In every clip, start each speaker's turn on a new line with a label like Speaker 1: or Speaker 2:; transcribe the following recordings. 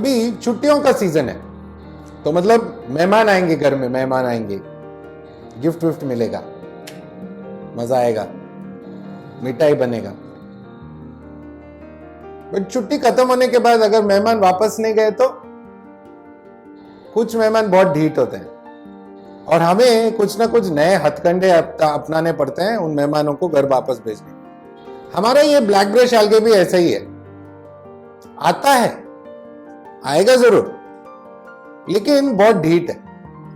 Speaker 1: अभी छुट्टियों का सीजन है, तो मतलब मेहमान आएंगे घर में, मेहमान आएंगे, गिफ्ट विफ्ट मिलेगा, मजा आएगा, मिठाई बनेगा। बट छुट्टी खत्म होने के बाद अगर मेहमान वापस नहीं गए तो कुछ मेहमान बहुत ढीठ होते हैं और हमें कुछ ना कुछ नए हथकंडे अपनाने पड़ते हैं उन मेहमानों को घर वापस भेजने। हमारा ये ब्लैक ब्रश एल्गे भी ऐसा ही है, आता है, आएगा जरूर, लेकिन बहुत ढीठ है,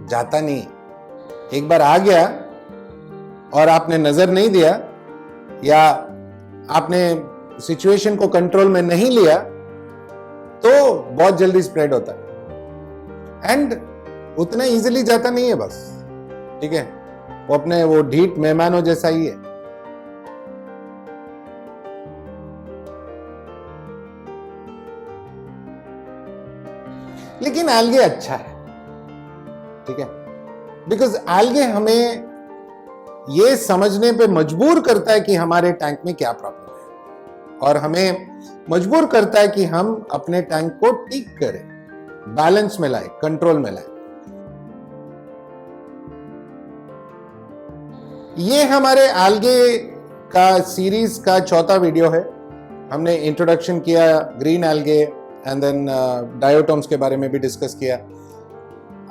Speaker 1: जाता नहीं। एक बार आ गया और आपने नजर नहीं दिया या आपने सिचुएशन को कंट्रोल में नहीं लिया तो बहुत जल्दी स्प्रेड होता है एंड उतना इजीली जाता नहीं है बस, ठीक है। वो अपने वो ढीठ मेहमानों जैसा ही है। लेकिन एल्गे अच्छा है, ठीक है, बिकॉज एल्गे हमें ये समझने पे मजबूर करता है कि हमारे टैंक में क्या प्रॉब्लम है और हमें मजबूर करता है कि हम अपने टैंक को ठीक करें, बैलेंस में लाए, कंट्रोल में लाए। ये हमारे एल्गे का सीरीज का चौथा वीडियो है। हमने इंट्रोडक्शन किया ग्रीन एल्गे एंड देन डायोटोम्स के बारे में भी डिस्कस किया।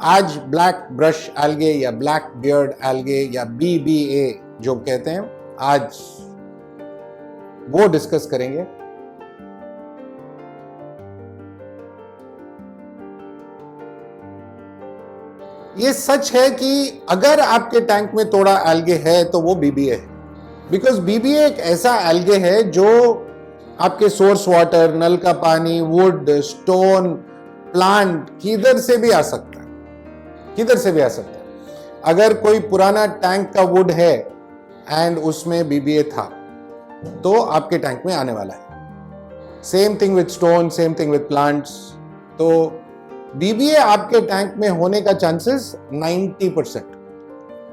Speaker 1: आज ब्लैक ब्रश एल्गे या ब्लैक बियर्ड एल्गे या BBA जो कहते हैं, आज वो डिस्कस करेंगे। ये सच है कि अगर आपके टैंक में थोड़ा एल्गे है तो वो BBA है, बिकॉज BBA एक ऐसा एल्गे है जो आपके सोर्स वाटर, नल का पानी, वुड, स्टोन, प्लांट, किधर से भी आ सकता है, किधर से भी आ सकता है। अगर कोई पुराना टैंक का वुड है एंड उसमें BBA था तो आपके टैंक में आने वाला है। Same thing with stone, same thing with plants. तो BBA आपके टैंक में होने का चांसेस 90%।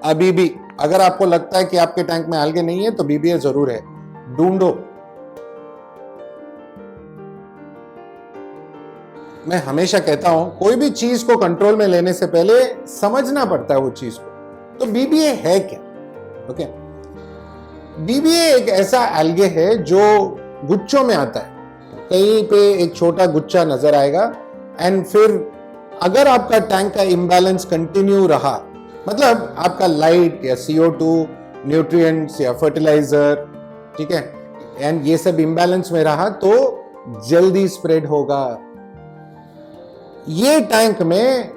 Speaker 1: अभी भी अगर आपको लगता है कि आपके टैंक में एल्गे नहीं है तो BBA जरूर है, ढूंढो। मैं हमेशा कहता हूं कोई भी चीज को कंट्रोल में लेने से पहले समझना पड़ता है वो चीज को। तो BBA है क्या? ओके, BBA एक ऐसा एल्गे है जो गुच्छों में आता है। कहीं पे एक छोटा गुच्छा नजर आएगा एंड फिर अगर आपका टैंक का इम्बैलेंस कंटिन्यू रहा, मतलब आपका लाइट या CO2, न्यूट्रिएंट्स या फर्टिलाइजर, ठीक है, एंड ये सब इम्बैलेंस में रहा तो जल्दी स्प्रेड होगा। ये टैंक में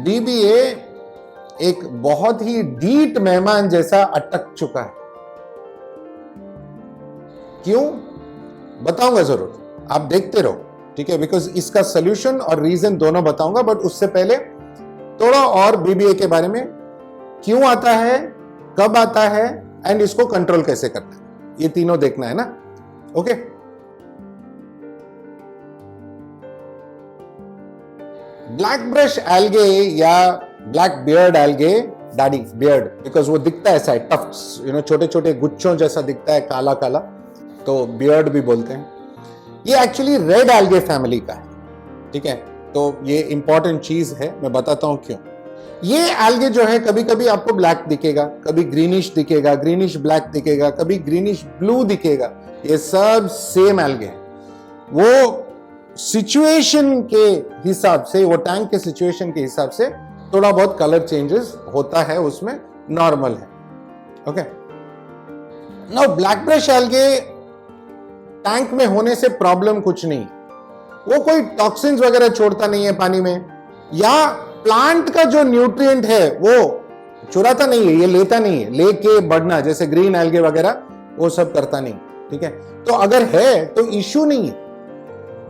Speaker 1: BBA एक बहुत ही ढीठ मेहमान जैसा अटक चुका है। क्यों? बताऊंगा जरूर, आप देखते रहो, ठीक है, बिकॉज इसका सोल्यूशन और रीजन दोनों बताऊंगा। बट उससे पहले थोड़ा और BBA के बारे में, क्यों आता है, कब आता है एंड इसको कंट्रोल कैसे करना है, ये तीनों देखना है ना। ओके, ब्लैक ब्रश एल्गे या black beard algae, daddy beard, because वो दिखता है ऐसा, टफ्ट्स, छोटे छोटे गुच्छों जैसा दिखता है, काला काला, तो बियर्ड भी बोलते हैं। ये एक्चुअली रेड एल्गे फैमिली का है, ठीक है। तो ये इंपॉर्टेंट चीज है, मैं बताता हूं क्यों। ये एल्गे जो है कभी कभी आपको ब्लैक दिखेगा, कभी ग्रीनिश दिखेगा, ग्रीनिश ब्लैक दिखेगा, कभी ग्रीनिश ब्लू दिखेगा। ये सब सेम एल्गे है। वो सिचुएशन के हिसाब से, वो टैंक के सिचुएशन के हिसाब से थोड़ा बहुत कलर चेंजेस होता है, उसमें नॉर्मल है। Okay, now black brush algae tank में होने से प्रॉब्लम कुछ नहीं, वो कोई टॉक्सिन्स वगैरह छोड़ता नहीं है पानी में, या प्लांट का जो न्यूट्रिएंट है वो चुराता नहीं है, ये लेता नहीं है, लेके बढ़ना जैसे ग्रीन एल्गे वगैरह वो सब करता नहीं, ठीक है। तो अगर है तो इश्यू नहीं है,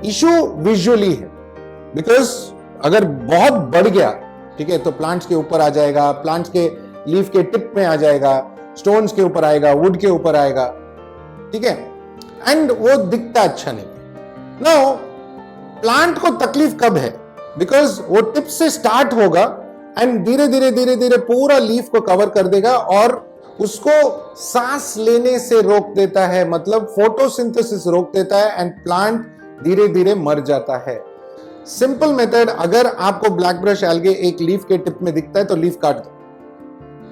Speaker 1: इश्यू विजुअली है, बिकॉज अगर बहुत बढ़ गया, ठीक है, तो प्लांट्स के ऊपर आ जाएगा, प्लांट्स के लीफ के टिप में आ जाएगा, स्टोन्स के ऊपर आएगा, वुड के ऊपर आएगा, ठीक है, एंड वो दिखता अच्छा नहीं। नाउ प्लांट को तकलीफ कब है? बिकॉज वो टिप से स्टार्ट होगा एंड धीरे धीरे धीरे धीरे पूरा लीफ को कवर कर देगा और उसको सांस लेने से रोक देता है, मतलब फोटोसिंथेसिस रोक देता है एंड प्लांट धीरे धीरे मर जाता है। सिंपल मेथड, अगर आपको ब्लैक ब्रश एल्गे एक लीफ के टिप में दिखता है तो लीफ काट दो,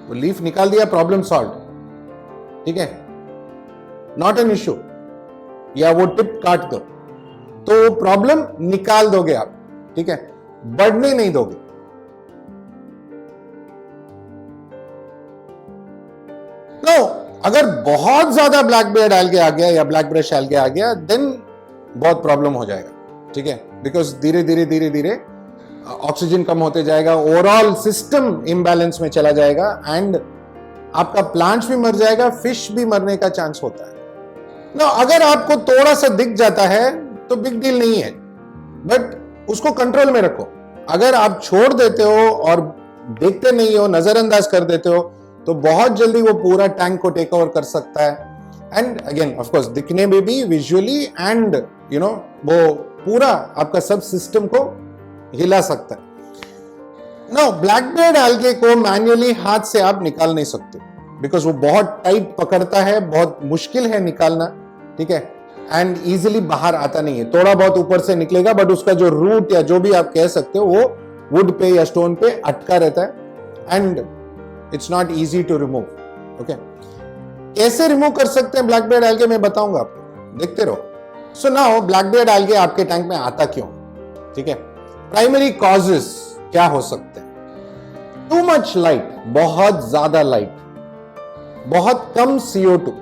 Speaker 1: वो लीफ निकाल दिया, प्रॉब्लम सॉल्व। ठीक है, नॉट एन इश्यू। या वो टिप काट दो तो प्रॉब्लम निकाल दोगे आप। ठीक है, बढ़ने नहीं दोगे। नो, अगर बहुत ज्यादा ब्लैक बियर्ड एल्गे आ गया या ब्लैक ब्रश एल्गे आ गया, देन बहुत प्रॉब्लम हो जाएगा। ठीक है, बिकॉज धीरे धीरे धीरे धीरे ऑक्सीजन कम होते जाएगा, ओवरऑल सिस्टम इम्बैलेंस में चला जाएगा एंड आपका प्लांट्स भी मर जाएगा, फिश भी मरने का चांस होता है ना। अगर आपको थोड़ा सा दिख जाता है तो बिग डील नहीं है, बट उसको कंट्रोल में रखो। अगर आप छोड़ देते हो और देखते नहीं हो, नजरअंदाज कर देते हो, तो बहुत जल्दी वो पूरा टैंक को टेक ओवर कर सकता है। एंड अगेन ऑफ कोर्स दिखने में भी, विजुअली एंड वो पूरा आपका सब सिस्टम को हिला सकता है। नाउ ब्लैक बियर्ड एल्गे को मैन्युअली हाथ से आप निकाल नहीं सकते, बिकॉज वो बहुत टाइट पकड़ता है, बहुत मुश्किल है निकालना। ठीक है, एंड इजीली बाहर आता नहीं है। थोड़ा बहुत ऊपर से निकलेगा, बट उसका जो रूट या जो भी आप कह सकते हो वो वुड पे या स्टोन पे अटका रहता है and it's not easy to remove. Okay, कैसे रिमूव कर सकते हैं ब्लैक बियर्ड एल्गे मैं बताऊंगा आपको, देखते रहो। So now black beard algae आपके टैंक में आता क्यों? ठीक है, प्राइमरी कॉजेस क्या हो सकते हैं? टू मच लाइट, बहुत ज्यादा लाइट, बहुत कम CO2,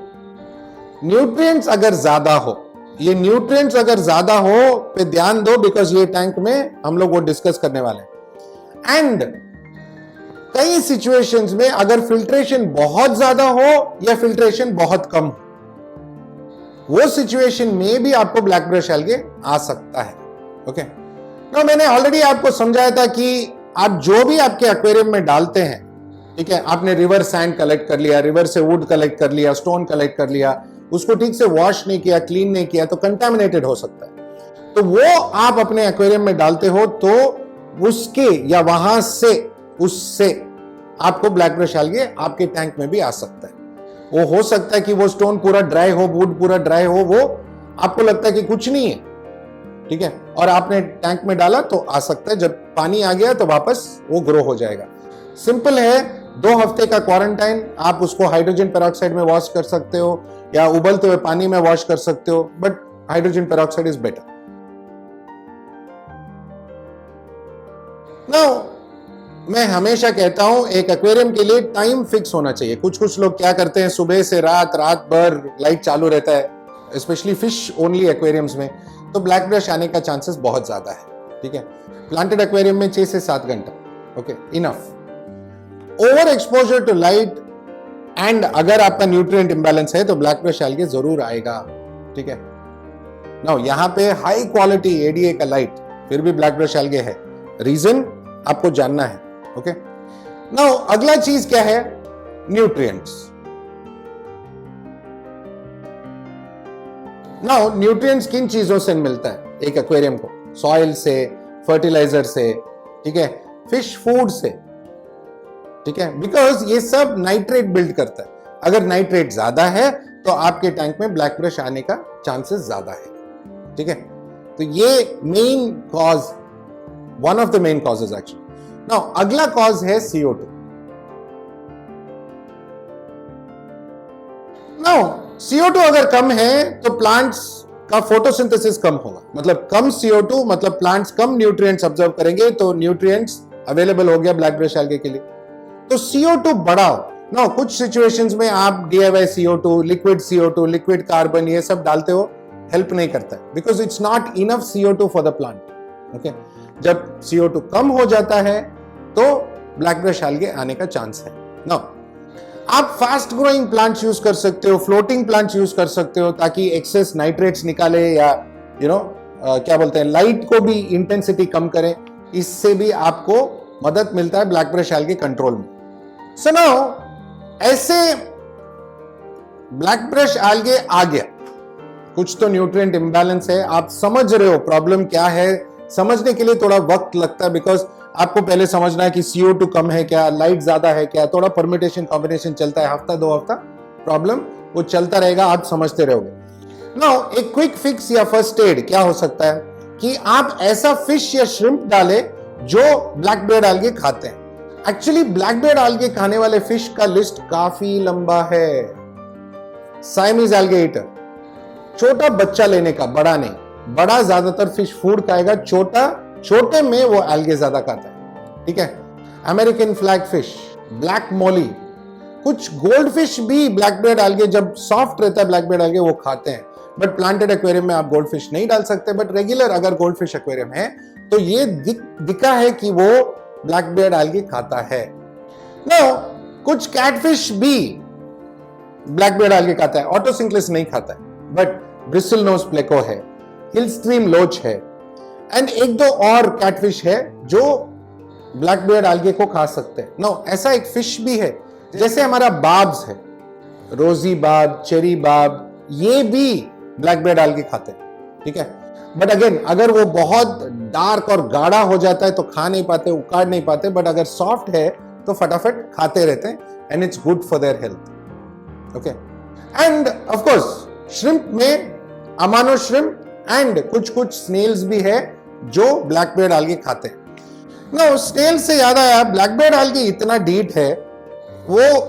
Speaker 1: न्यूट्रिएंट्स अगर ज्यादा हो, ये न्यूट्रिएंट्स अगर ज्यादा हो पे ध्यान दो, बिकॉज ये टैंक में हम लोग वो डिस्कस करने वाले हैं। एंड कई सिचुएशंस में अगर फिल्ट्रेशन बहुत ज्यादा हो या फिल्ट्रेशन बहुत कम हो, वो सिचुएशन में भी आपको ब्लैक ब्रश एल्गे आ सकता है। ओके, ना मैंने ऑलरेडी आपको समझाया था कि आप जो भी आपके एक्वेरियम में डालते हैं, ठीक है, आपने रिवर सैंड कलेक्ट कर लिया, रिवर से वुड कलेक्ट कर लिया, स्टोन कलेक्ट कर लिया, उसको ठीक से वॉश नहीं किया, क्लीन नहीं किया, तो कंटामिनेटेड हो सकता है। तो वो आप अपने एक्वेरियम में डालते हो तो उसके या वहां से उससे आपको ब्लैक ब्रश एल्गे आपके टैंक में भी आ सकता है। वो हो सकता है कि वो स्टोन पूरा ड्राई हो, वुड पूरा ड्राई हो, वो आपको लगता है कि कुछ नहीं है, ठीक है, और आपने टैंक में डाला तो आ सकता है। जब पानी आ गया तो वापस वो ग्रो हो जाएगा। सिंपल है, 2 हफ्ते का क्वारंटाइन, आप उसको हाइड्रोजन पेरोक्साइड में वॉश कर सकते हो या उबलते हुए पानी में वॉश कर सकते हो, but hydrogen peroxide is better. Now मैं हमेशा कहता हूं एक एक्वेरियम के लिए टाइम फिक्स होना चाहिए। कुछ लोग क्या करते हैं, सुबह से रात भर लाइट चालू रहता है, स्पेशली फिश ओनली एक्वेरियम्स में, तो ब्लैक ब्रश आने का चांसेस बहुत ज्यादा है। ठीक है, प्लांटेड एक्वेरियम में 6 से 7 घंटा, okay, enough. Over exposure to light and अगर आपका न्यूट्रिएंट इंबैलेंस है तो ब्लैक ब्रश एल्गे जरूर आएगा। ठीक है, नाउ यहां पे हाई क्वालिटी ADA का लाइट, फिर भी ब्लैक ब्रश एल्गे है। रीजन आपको जानना है। ओके, नाउ अगला चीज क्या है? न्यूट्रिएंट्स। नाउ न्यूट्रिएंट्स किन चीजों से मिलता है एक एक्वेरियम को? सॉइल से, फर्टिलाइजर से, ठीक है, फिश फूड से, ठीक है, बिकॉज ये सब नाइट्रेट बिल्ड करता है। अगर नाइट्रेट ज्यादा है तो आपके टैंक में ब्लैक ब्रश आने का चांसेस ज्यादा है। ठीक है, तो ये main cause, one of the main causes actually. Now अगला कॉज है CO2। नाउ CO2 अगर कम है तो प्लांट्स का फोटोसिंथेसिस कम होगा, मतलब कम CO2 मतलब प्लांट्स कम न्यूट्रिएंट्स ऑब्जर्व करेंगे, तो न्यूट्रिएंट्स अवेलेबल हो गया ब्लैक ब्रश एल्गे के लिए। तो CO2 बढ़ाओ। ना कुछ सिचुएशंस में आप DIY CO2, लिक्विड कार्बन ये सब डालते हो, हेल्प नहीं करता है, because it's not enough CO2 for the plant. Okay, जब CO2 कम हो जाता है तो ब्लैक ब्रश एल्गे आने का चांस है। ना आप फास्ट ग्रोइंग प्लांट्स यूज कर सकते हो, फ्लोटिंग प्लांट्स यूज कर सकते हो, ताकि एक्सेस नाइट्रेट्स निकाले या क्या बोलते हैं, लाइट को भी इंटेंसिटी कम करें। इससे भी आपको मदद मिलता है ब्लैक ब्रश एल्गे कंट्रोल में। सो नाउ ऐसे ब्लैक ब्रश एल्गे आ गया, कुछ तो न्यूट्रिएंट इंबैलेंस है, आप समझ रहे हो प्रॉब्लम क्या है। समझने के लिए थोड़ा वक्त लगता है, बिकॉज आपको पहले समझना है कि CO2 कम है क्या, लाइट ज्यादा है क्या, थोड़ा परम्यूटेशन कॉम्बिनेशन चलता है, हफ्ता 2 हफ्ता प्रॉब्लम वो चलता रहेगा, आप समझते रहोगे। नाउ एक क्विक फिक्स या फर्स्ट एड क्या हो सकता है कि आप ऐसा फिश या श्रिम्प डालें जो ब्लैक बियर्ड algae खाते हैं। एक्चुअली ब्लैक बियर्ड algae खाने वाले फिश का लिस्ट काफी लंबा है। साइमीज algae eater, छोटा बच्चा लेने का, बड़ा नहीं। बड़ा ज्यादातर फिश फूड खाएगा, छोटे में वो algae ज्यादा खाता है, ठीक है। अमेरिकन फ्लैग फिश, ब्लैक मोली, कुछ गोल्ड फिश भी ब्लैक बियर्ड algae, जब सॉफ्ट रहता है ब्लैक बियर्ड algae, वो खाते हैं। बट प्लांटेड एक्वेरियम में आप गोल्ड फिश नहीं डाल सकते, बट रेगुलर अगर गोल्ड फिश एक्वेरियम है तो ये दिखा है कि वो ब्लैक बियर्ड algae खाता है। Now, कुछ कैटफिश भी ब्लैक बियर्ड algae खाता है, ऑटोसिंक्लिस नहीं खाता है, बट ब्रिस्टल नोज प्लेको है, हिल स्ट्रीम लोच है, एंड एक दो और कैटफिश है जो ब्लैक बियर्ड algae को खा सकते हैं। नो, ऐसा एक फिश भी है, जैसे हमारा बाब्स है, रोजी बाब, चेरी बाब, ये भी ब्लैक बियर्ड algae खाते हैं, ठीक है। बट अगेन, अगर वो बहुत डार्क और गाढ़ा हो जाता है तो खा नहीं पाते, उकाड़ नहीं पाते, बट अगर सॉफ्ट है तो फटाफट खाते रहते हैं, and it's good for their health, okay. End of course shrimp में अमानो श्रिम्प एंड कुछ स्नेल्स भी है जो ब्लैक बियर्ड algae खाते हैं। ना स्नेल से याद आया, ब्लैक बियर्ड algae इतना डीट है, वो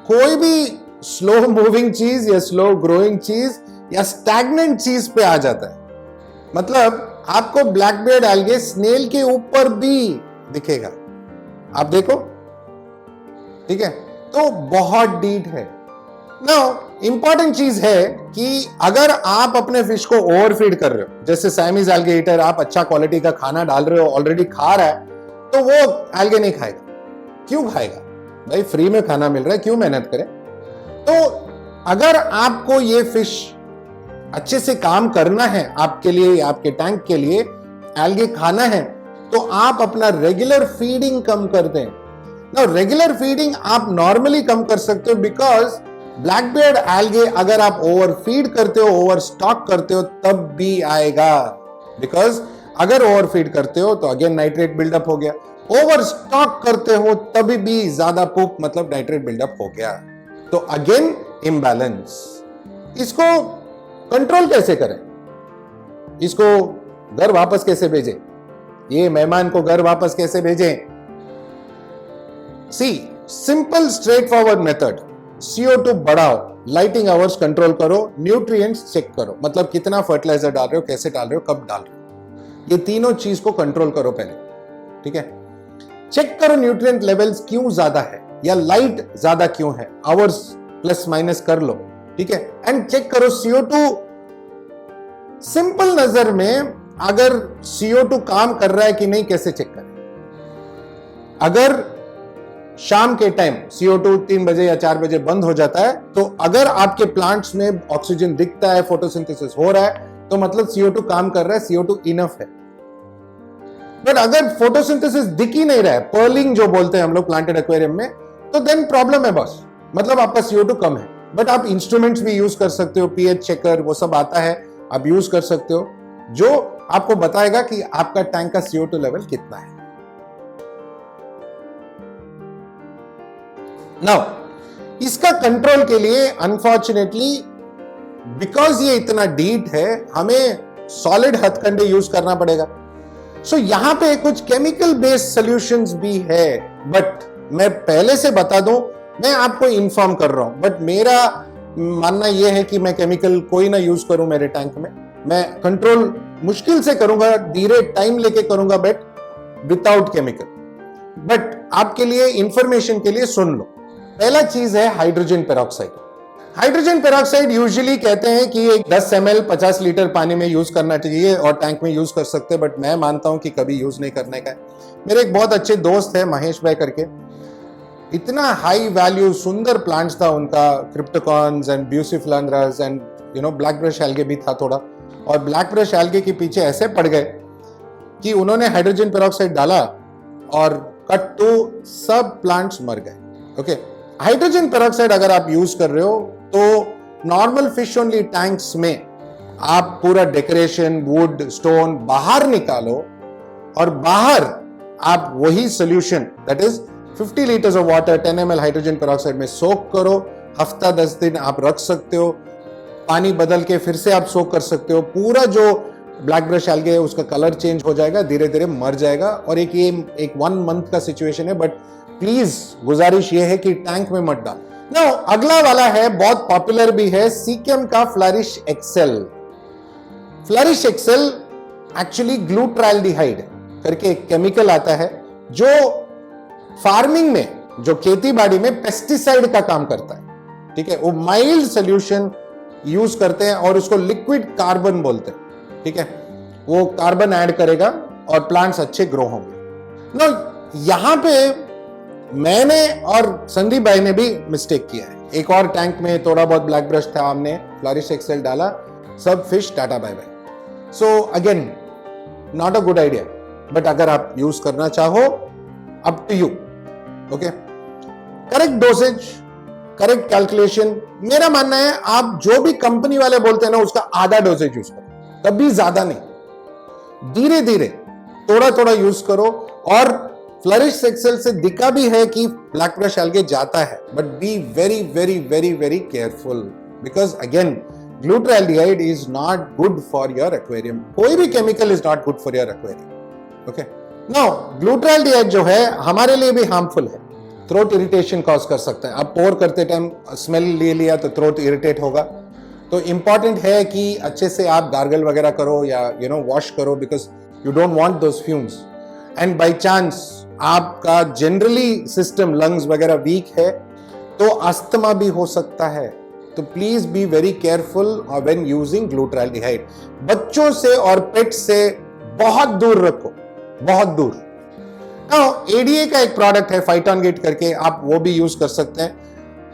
Speaker 1: कोई भी स्लो मूविंग चीज या स्लो ग्रोइंग चीज या स्टैग्नेंट चीज पे आ जाता है। मतलब आपको ब्लैक बियर्ड algae स्नेल के ऊपर भी दिखेगा, आप देखो, ठीक है। तो बहुत डीट है। नाउ इंपॉर्टेंट चीज है कि अगर आप अपने फिश को ओवरफीड कर रहे हो, जैसे साइमीज algae eater, आप अच्छा क्वालिटी का खाना डाल रहे हो, ऑलरेडी खा रहा है, तो वो algae नहीं खाएगा। क्यों खाएगा भाई? फ्री में खाना मिल रहा है, क्यों मेहनत करे? तो अगर आपको ये फिश अच्छे से काम करना है, आपके लिए, आपके टैंक के लिए algae खाना है, तो आप अपना रेगुलर फीडिंग कम कर दें। ना रेगुलर फीडिंग आप नॉर्मली कम कर सकते हो, बिकॉज ब्लैक बियर्ड algae अगर आप ओवर फीड करते हो, ओवर स्टॉक करते हो, तब भी आएगा। बिकॉज अगर ओवर फीड करते हो तो अगेन नाइट्रेट बिल्डअप हो गया, ओवर स्टॉक करते हो तभी भी ज्यादा पुप, मतलब नाइट्रेट बिल्डअप हो गया, तो अगेन इम्बैलेंस। इसको कंट्रोल कैसे करें? इसको घर वापस कैसे भेजें? ये मेहमान को घर वापस कैसे भेजें? See, simple straightforward method, CO2 बढ़ाओ, लाइटिंग आवर्स कंट्रोल करो, न्यूट्रिएंट्स चेक करो, मतलब कितना फर्टिलाइजर डाल रहे हो, कैसे डाल रहे हो, कब डाल रहे हो, ये तीनों चीज को कंट्रोल करो पहले, ठीक है। चेक करो न्यूट्रिएंट लेवल्स क्यों ज्यादा है या लाइट ज्यादा क्यों है, आवर्स प्लस माइनस कर लो, ठीक है। एंड चेक करो CO2, सिंपल नजर में अगर CO2 काम कर रहा है कि नहीं, कैसे चेक करें? अगर शाम के टाइम CO2 3 बजे या 4 बजे बंद हो जाता है, तो अगर आपके प्लांट्स में ऑक्सीजन दिखता है, फोटोसिंथेसिस हो रहा है, तो मतलब CO2 काम कर रहा है, CO2 इनफ है। बट अगर फोटोसिंथेसिस दिख ही नहीं रहा है, पर्लिंग जो बोलते हैं हम लोग प्लांटेड एक्वेरियम में, तो देन प्रॉब्लम है बॉस, मतलब आपका CO2 कम है। बट आप इंस्ट्रूमेंट्स भी यूज कर सकते हो, pH चेकर, वो सब आता है, आप यूज कर सकते हो, जो आपको बताएगा कि आपका टैंक का CO2 लेवल कितना है। नाउ इसका कंट्रोल के लिए अनफॉर्चुनेटली, बिकॉज ये इतना डीट है, हमें सॉलिड हथकंडे यूज करना पड़ेगा। सो यहां पे कुछ केमिकल बेस्ड सॉल्यूशंस भी है, बट मैं पहले से बता दूं, मैं आपको इन्फॉर्म कर रहा हूं, बट मेरा मानना यह है कि मैं केमिकल कोई ना यूज करूं मेरे टैंक में। मैं कंट्रोल मुश्किल से करूंगा, धीरे टाइम लेके करूंगा, बट विदाउट केमिकल। बट आपके लिए इंफॉर्मेशन के लिए सुन लो। पहला चीज है hydrogen peroxide. Hydrogen peroxide usually कहते हैं कि एक 10 ml 50 लीटर पानी में यूज करना चाहिए और टैंक में यूज कर सकते हैं, बट मैं मानता हूं कि कभी यूज नहीं करने का है। मेरे एक बहुत अच्छे दोस्त है महेश भाई करके, इतना हाई वैल्यू सुंदर प्लांट्स था उनका, क्रिप्टोकॉन्स and bucephalandras and black brush algae भी था थोड़ा, और ब्लैक ब्रश एल्गे के पीछे ऐसे पड़ गए कि उन्होंने हाइड्रोजन पेरोक्साइड डाला और कट टू सब प्लांट्स मर गए। ओके, हाइड्रोजन पेरोक्साइड अगर आप यूज कर रहे हो तो नॉर्मल फिश ओनली टैंक्स में आप पूरा डेकोरेशन, वुड, स्टोन बाहर निकालो और बाहर आप वही solution that is 50 litres of water 10 ml hydrogen peroxide में सोक करो। हफ्ता 10 दिन आप रख सकते हो, पानी बदल के फिर से आप सोक कर सकते हो। पूरा जो ब्लैक ब्रश एल्गे उसका कलर चेंज हो जाएगा, धीरे धीरे मर जाएगा। और एक 1 मंथ का सिचुएशन है, बट प्लीज गुजारिश ये है कि टैंक में मत डाल। नाउ अगला वाला है, बहुत पॉपुलर भी है, सीकेम का Flourish Excel. Flourish Excel actually glutaraldehyde करके एक केमिकल आता है जो फार्मिंग में, जो खेती बाड़ी में पेस्टिसाइड का काम करता है। ठीक है, वो माइल्ड सोल्यूशन यूज करते हैं और उसको लिक्विड कार्बन बोलते हैं। ठीक है, वो कार्बन ऐड करेगा और प्लांट्स अच्छे ग्रो होंगे। ना यहां पे मैंने और संदीप भाई ने भी मिस्टेक किया है। एक और टैंक में थोड़ा बहुत ब्लैक ब्रश था, हमने फ्लरिश एक्सेल डाला, सब fish tata bye bye. So again not a good idea, but अगर आप यूज करना चाहो, up to you. Okay, correct dosage, correct calculation. मेरा मानना है आप जो भी कंपनी वाले बोलते हैं ना, उसका आधा डोसेज यूज करो, कभी ज्यादा नहीं, धीरे धीरे थोड़ा थोड़ा यूज करो। और फ्लरिश एक्सेल से दिखा भी है कि ब्लैक ब्रश एल्गे जाता है, but be very very very very careful, because again glutaraldehyde is not good for your aquarium. कोई भी chemical is not good for your aquarium. Okay, now glutaraldehyde जो है हमारे लिए भी हार्मफुल है, थ्रोट इरिटेशन कॉज कर सकता है। आप पोर करते टाइम स्मेल ले लिया तो थ्रोट इरिटेट होगा। तो इंपॉर्टेंट है कि अच्छे से आप गार्गल वगैरह करो या वॉश करो, because you don't want those fumes. And by chance आपका जनरली सिस्टम लंग्स वगैरह वीक है तो अस्थमा भी हो सकता है। तो please be very careful when using glutaraldehyde. बच्चों से और पेट से बहुत दूर रखो, बहुत दूर। एडीए का एक प्रोडक्ट है फाइटोनगेट करके, आप वो भी यूज कर सकते हैं,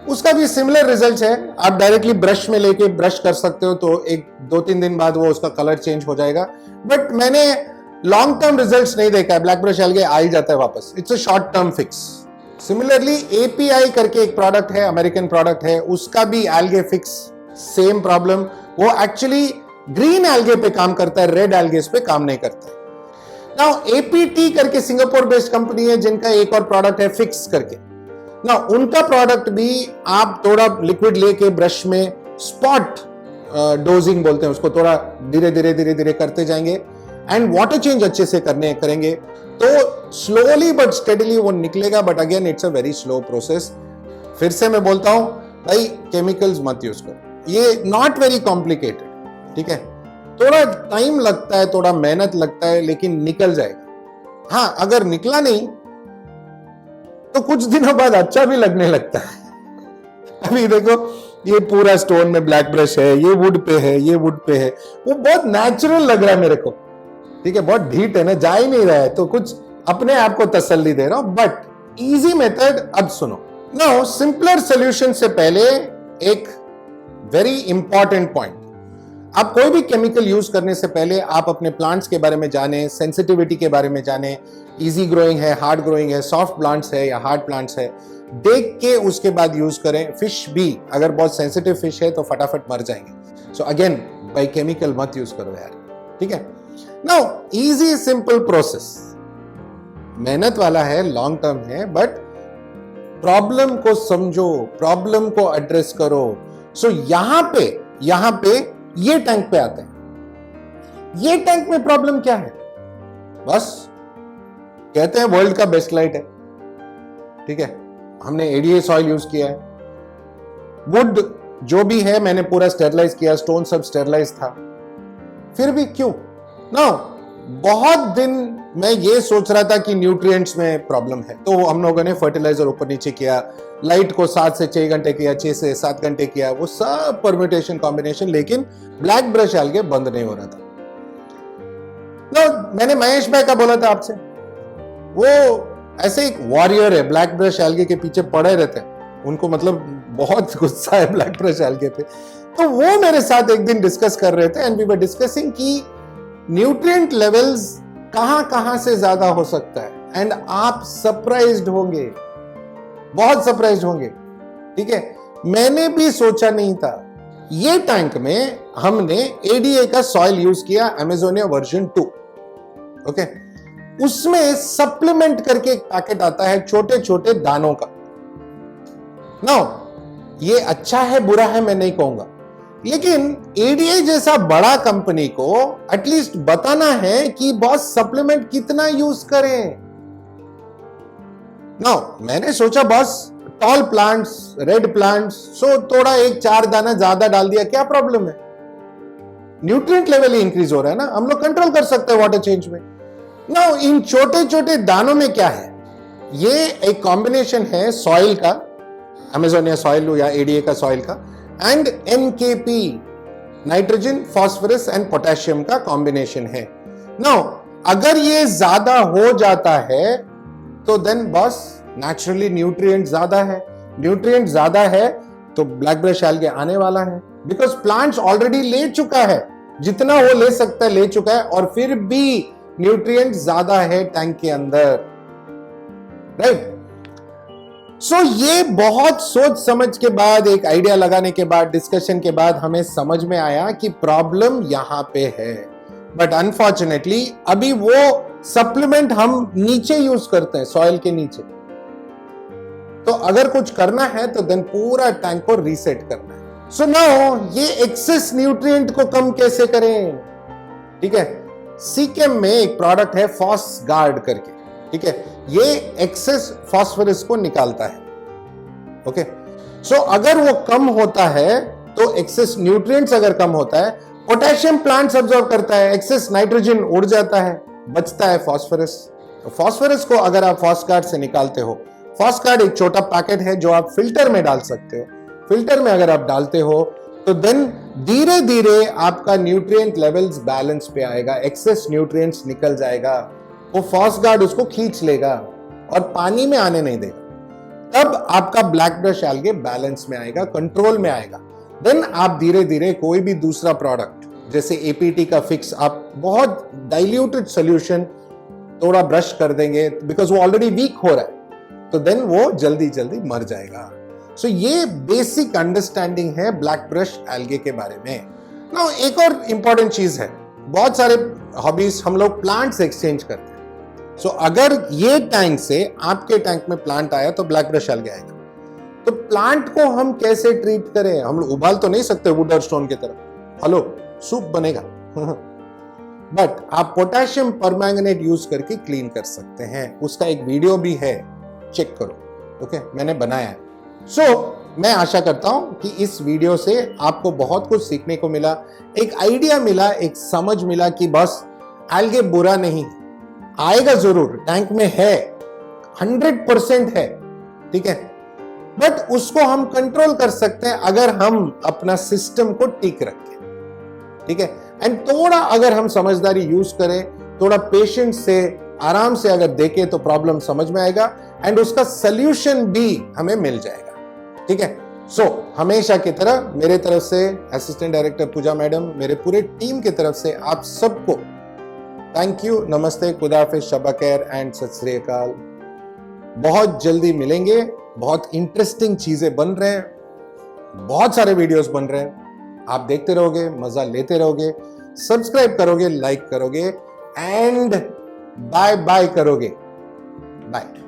Speaker 1: उसका भी सिमिलर रिजल्ट्स है। आप डायरेक्टली ब्रश में लेके ब्रश कर सकते हो, तो एक 2-3 दिन बाद वो उसका कलर चेंज हो जाएगा। बट मैंने लॉन्ग टर्म रिजल्ट्स नहीं देखा है, ब्लैक ब्रश एल्गे आ ही जाता है वापस। It's a short term fix. Similarly API करके एक प्रोडक्ट है, अमेरिकन प्रोडक्ट है, उसका भी एल्गे फिक्स, सेम प्रॉब्लम। वो एक्चुअली ग्रीन एल्गे पे काम करता है, रेड एल्गेस पे काम नहीं करता है। नाउ एपीटी करके सिंगापुर बेस्ड कंपनी है, जिनका एक और प्रोडक्ट है फिक्स करके। ना उनका प्रोडक्ट भी आप थोड़ा लिक्विड लेके ब्रश में स्पॉट डोजिंग बोलते हैं उसको, थोड़ा धीरे धीरे धीरे धीरे करते जाएंगे एंड वाटर चेंज अच्छे से करेंगे तो स्लोली बट स्टेडीली वो निकलेगा। But again it's a very slow process. फिर से मैं बोलता हूं भाई, केमिकल्स मत यूज करो, ये नॉट वेरी कॉम्प्लिकेटेड। ठीक है, थोड़ा टाइम लगता है, थोड़ा मेहनत लगता है, लेकिन निकल जाएगा। हाँ, अगर निकला नहीं तो कुछ दिनों बाद अच्छा भी लगने लगता है। अभी देखो, ये पूरा स्टोन में ब्लैक ब्रश है, ये वुड पे है, ये वुड पे है, वो बहुत नेचुरल लग रहा है मेरे को। ठीक है, बहुत ढीठ है ना, जा ही नहीं रहा है, तो कुछ अपने आप को तसल्ली दे रहा हूं। बट इजी मेथड अब सुनो। नाउ सिंपलर सॉल्यूशन से पहले एक वेरी इंपॉर्टेंट पॉइंट, आप कोई भी केमिकल यूज करने से पहले आप अपने प्लांट्स के बारे में जाने, सेंसिटिविटी के बारे में जाने, इजी ग्रोइंग है, हार्ड ग्रोइंग है, सॉफ्ट प्लांट्स है या हार्ड प्लांट्स है, देख के उसके बाद यूज करें। फिश भी अगर बहुत सेंसिटिव फिश है तो फटाफट मर जाएंगे। सो अगेन बाय केमिकल मत यूज करो यार। ठीक है, नाउ इजी सिंपल प्रोसेस, मेहनत वाला है, लॉन्ग टर्म है, बट प्रॉब्लम को समझो, प्रॉब्लम को एड्रेस करो। सो यहां पे ये टैंक पे आते हैं। ये टैंक में प्रॉब्लम क्या है? बस कहते हैं वर्ल्ड का बेस्ट लाइट है। ठीक है, हमने एडीए सॉइल यूज किया है, वुड जो भी है मैंने पूरा स्टेरलाइज किया, स्टोन सब स्टेरलाइज था, फिर भी क्यों? ना बहुत दिन मैं ये सोच रहा था कि न्यूट्रिएंट्स में प्रॉब्लम है, तो हम लोगों ने फर्टिलाइजर ऊपर नीचे किया, लाइट को 7 से 6 घंटे किया, 6 से 7 घंटे किया, वो सब परम्यूटेशन कॉम्बिनेशन, लेकिन ब्लैक ब्रश एल्गे बंद नहीं हो रहा था। तो मैंने महेश भाई का बोला था आपसे, वो ऐसे एक वॉरियर है, ब्लैक ब्रश एल्गे के पीछे पड़े रहते हैं, उनको मतलब बहुत गुस्सा है ब्लैक ब्रश एल्गे पे। तो वो मेरे साथ एक दिन डिस्कस कर रहे थे एंड वी वर डिस्कसिंग कि न्यूट्रिएंट लेवल्स कहां से ज्यादा हो सकता है, एंड आप सरप्राइज्ड होंगे, बहुत सरप्राइज्ड होंगे। ठीक है, मैंने भी सोचा नहीं था। ये टैंक में हमने एडीए का सॉइल यूज किया, अमेजोनिया वर्जन 2। ओके, उसमें सप्लीमेंट करके एक पैकेट आता है छोटे छोटे दानों का। नाउ ये अच्छा है बुरा है मैं नहीं कहूंगा, लेकिन एडीए जैसा बड़ा कंपनी को एटलीस्ट बताना है कि बॉस सप्लीमेंट कितना यूज करें। नाउ मैंने सोचा boss tall plants, red plants, so थोड़ा 1-4 दाना ज्यादा डाल दिया, क्या प्रॉब्लम है? न्यूट्रिएंट लेवल ही इंक्रीज हो रहा है ना, हम लोग कंट्रोल कर सकते हैं वाटर चेंज में। नाउ इन छोटे छोटे दानों में क्या है? ये एक कॉम्बिनेशन है सॉइल का, अमेजोनिया सॉइल या एडीए का सॉइल का, and NKP, nitrogen, phosphorus and potassium का कॉम्बिनेशन है। नाउ अगर ये ज्यादा हो जाता है तो देन बॉस नेचुरली न्यूट्रिएंट ज्यादा है, न्यूट्रिएंट ज्यादा है तो ब्लैक ब्रश एल्गे आने वाला है, बिकॉज प्लांट्स ऑलरेडी ले चुका है, जितना वो ले सकता है ले चुका है, और फिर भी न्यूट्रिएंट ज्यादा है टैंक के अंदर, राइट? सो ये बहुत सोच समझ के बाद, एक आइडिया लगाने के बाद, डिस्कशन के बाद हमें समझ में आया कि प्रॉब्लम यहां पे है। बट अनफॉर्चुनेटली अभी वो सप्लीमेंट हम नीचे यूज करते हैं, सॉइल के नीचे। तो अगर कुछ करना है तो देन पूरा टैंक को रीसेट करना है। सो नाउ ये एक्सेस न्यूट्रिएंट को कम कैसे करें? ठीक है, सीकेम में एक प्रोडक्ट है फॉस्गार्ड करके, ठीक है, ये एक्सेस फास्फोरस को निकालता है। ओके, सो अगर वो कम होता है तो एक्सेस न्यूट्रिएंट्स अगर कम होता है, पोटेशियम प्लांट्स अब्सॉर्ब करता है, एक्सेस नाइट्रोजन उड़ जाता है, बचता है फास्फोरस। तो फास्फोरस को अगर आप फॉस्गार्ड से निकालते हो, फॉस्गार्ड एक छोटा पैकेट है जो आप फिल्टर में डाल सकते हो, फिल्टर में अगर आप डालते हो तो देन धीरे धीरे आपका न्यूट्रिएंट लेवल्स बैलेंस पे आएगा, एक्सेस न्यूट्रिएंट्स निकल जाएगा, वो फॉस्गार्ड उसको खींच लेगा और पानी में आने नहीं देगा, तब आपका ब्लैक ब्रश एल्गे बैलेंस में आएगा, कंट्रोल में आएगा। देन आप धीरे धीरे कोई भी दूसरा प्रोडक्ट जैसे एपीटी का फिक्स, आप बहुत डाइल्यूटेड सोल्यूशन थोड़ा ब्रश कर देंगे, बिकॉज वो ऑलरेडी वीक हो रहा है, तो देन वो जल्दी जल्दी मर जाएगा। सो ये बेसिक अंडरस्टैंडिंग है ब्लैक ब्रश एल्गे के बारे में। नाउ एक और इंपॉर्टेंट चीज है, बहुत सारे हॉबीज हम लोग प्लांट्स एक्सचेंज करते हैं। सो अगर ये टैंक से आपके टैंक में प्लांट आया तो ब्लैक ब्रश एल्गे आएगा। तो प्लांट को हम कैसे ट्रीट करें? हम लोग उबाल तो नहीं सकते वुड और स्टोन की तरह, हेलो सूप बनेगा बट आप पोटेशियम परमैंगनेट यूज करके क्लीन कर सकते हैं, उसका एक वीडियो भी है, चेक करो। ओके, मैंने बनाया है। सो मैं आशा करता हूं कि इस वीडियो से आपको बहुत कुछ सीखने को मिला, एक आइडिया मिला, एक समझ मिला कि बस एल्गे बुरा नहीं, आएगा जरूर, टैंक में है, 100% है, ठीक है, बट उसको हम कंट्रोल कर सकते हैं अगर हम अपना सिस्टम को ठीक रखें, ठीक है, एंड थोड़ा अगर हम समझदारी यूज करें, थोड़ा पेशेंस से, आराम से अगर देखें तो प्रॉब्लम समझ में आएगा एंड उसका सल्यूशन भी हमें मिल जाएगा, ठीक है। सो हमेशा की तरह मेरे तरफ से असिस्टेंट डायरेक्टर पूजा मैडम, मेरे पूरे टीम की तरफ से आप सबको थैंक यू, नमस्ते, खुदा हाफिज, शबा खैर एंड सत श्री अकाल। बहुत जल्दी मिलेंगे, बहुत इंटरेस्टिंग चीजें बन रहे हैं, बहुत सारे वीडियोस बन रहे हैं, आप देखते रहोगे, मजा लेते रहोगे, सब्सक्राइब करोगे, लाइक करोगे एंड बाय बाय करोगे। बाय।